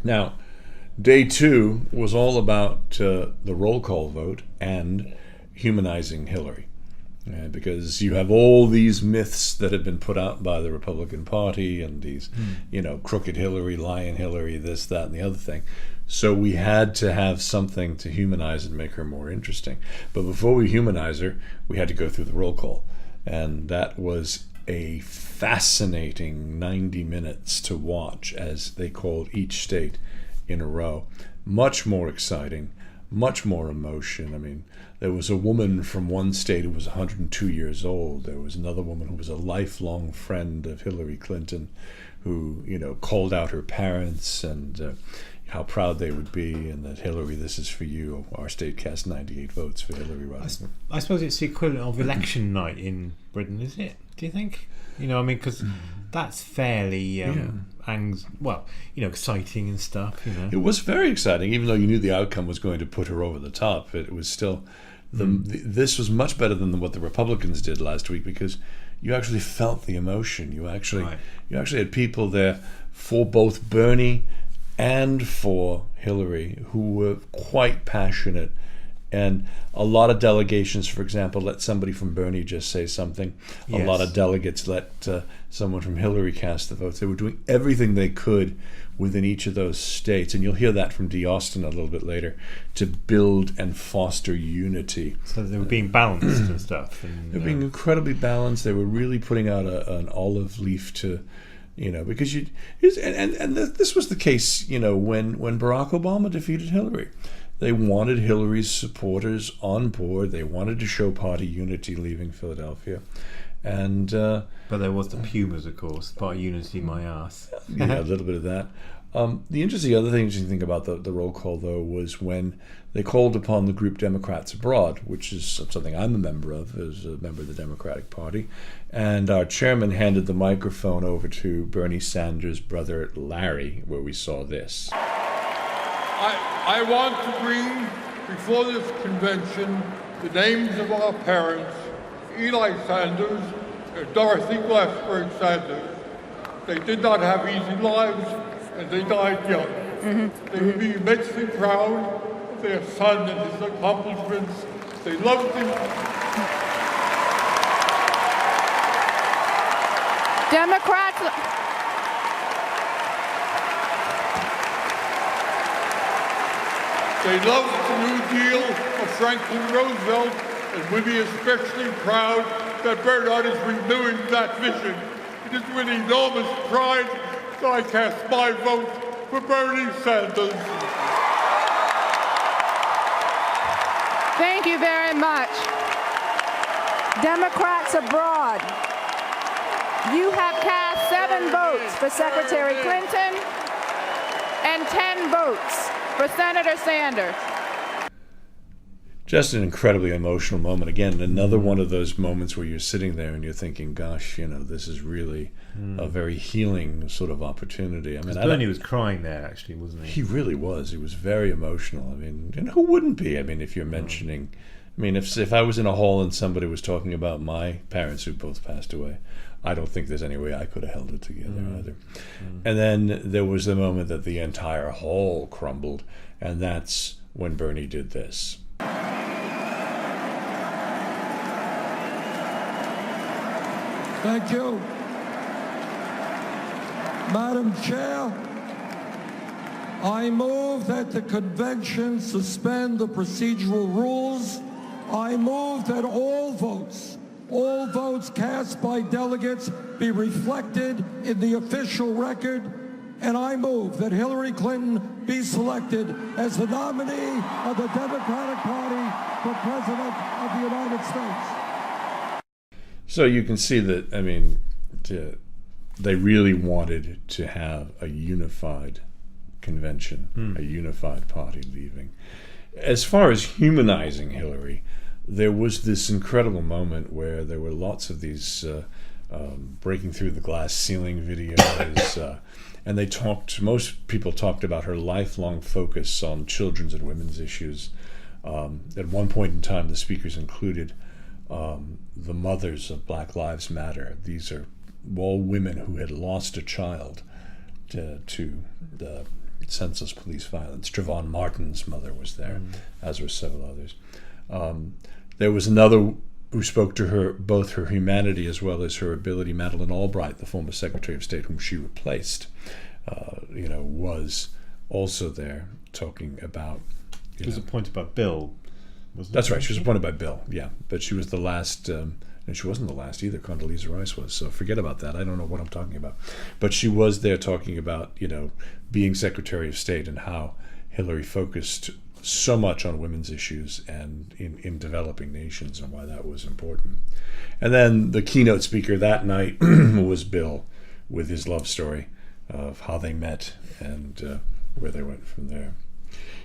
Now, day two was all about the roll call vote and humanizing Hillary. Because you have all these myths that have been put out by the Republican Party and these, crooked Hillary, lying Hillary, this, that, and the other thing. So we had to have something to humanize and make her more interesting. But before we humanize her, we had to go through the roll call. And that was a fascinating 90 minutes to watch as they called each state in a row. Much more exciting, much more emotion. I mean, there was a woman from one state who was 102 years old. There was another woman who was a lifelong friend of Hillary Clinton who, called out her parents and how proud they would be, and that Hillary, this is for you. Our state cast 98 votes for Hillary. I suppose it's the equivalent of election night in Britain, is it? Do you think? Because that's fairly exciting and stuff. It was very exciting, even though you knew the outcome was going to put her over the top. It was still this was much better than what the Republicans did last week, because you actually felt the emotion. You actually had people there for both Bernie and for Hillary who were quite passionate. And a lot of delegations, for example, let somebody from Bernie just say something. Yes. A lot of delegates let someone from Hillary cast the votes. They were doing everything they could within each of those states. And you'll hear that from Dee Austin a little bit later, to build and foster unity. So they were being balanced and stuff. They were being incredibly balanced. They were really putting out an olive leaf to... because this was the case, when Barack Obama defeated Hillary. They wanted Hillary's supporters on board. They wanted to show party unity leaving Philadelphia. And but there was the Pumas, of course, party unity, my ass. Yeah, a little bit of that. The interesting other thing you think about the roll call, though, was when they called upon the group Democrats Abroad, which is something I'm a member of, as a member of the Democratic Party. And our chairman handed the microphone over to Bernie Sanders' brother Larry, where we saw this. I want to bring before this convention the names of our parents, Eli Sanders and Dorothy Glassberg Sanders. They did not have easy lives, and they died young. Mm-hmm. They would be immensely proud of their son and his accomplishments. They loved him. Democrats. They loved the New Deal of Franklin Roosevelt, and would be especially proud that Bernard is renewing that vision. It is with enormous pride that I cast my vote for Bernie Sanders. Thank you very much. Democrats Abroad, you have cast 7 votes for Secretary Clinton and 10 votes for Senator Sanders. Just an incredibly emotional moment. Again, another one of those moments where you're sitting there and you're thinking, gosh, this is really a very healing sort of opportunity. I mean, Bernie was crying there, actually, wasn't he? He really was. He was very emotional. I mean, and who wouldn't be? I mean, if you're mentioning... I mean, if I was in a hall and somebody was talking about my parents who both passed away, I don't think there's any way I could have held it together either. And then there was the moment that the entire hall crumbled, and that's when Bernie did this. Thank you. Madam Chair, I move that the convention suspend the procedural rules. I move that all votes cast by delegates be reflected in the official record, and I move that Hillary Clinton be selected as the nominee of the Democratic Party for President of the United States. So you can see that, I mean, they really wanted to have a unified convention, a unified party leaving. As far as humanizing Hillary, there was this incredible moment where there were lots of these breaking through the glass ceiling videos, and most people talked about her lifelong focus on children's and women's issues. At one point in time, the speakers included the mothers of Black Lives Matter. These are all women who had lost a child to the senseless police violence. Trayvon Martin's mother was there, as were several others. There was another who spoke to her, both her humanity as well as her ability. Madeleine Albright, the former Secretary of State whom she replaced, was also there talking about. She was appointed by Bill, wasn't That's it? right. She was appointed by Bill, yeah. But she was the last, and she wasn't the last either. Condoleezza Rice was. So forget about that. I don't know what I'm talking about. But she was there talking about, being Secretary of State and how Hillary focused so much on women's issues and in developing nations and why that was important. And then the keynote speaker that night was Bill with his love story of how they met and where they went from there.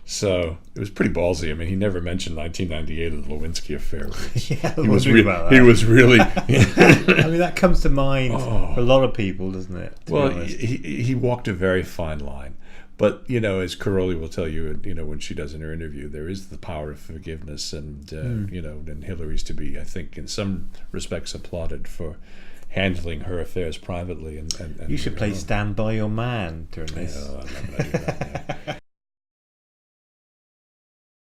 So it was pretty ballsy. I mean, he never mentioned 1998 or the Lewinsky affair. He was really. I mean, that comes to mind for a lot of people, doesn't it? Well, he walked a very fine line. But, as Caroli will tell you, when she does in her interview, there is the power of forgiveness. And, and Hillary's to be, I think, in some respects applauded for handling her affairs privately. And you should play Stand By Your Man during this. I'm not going to do that now.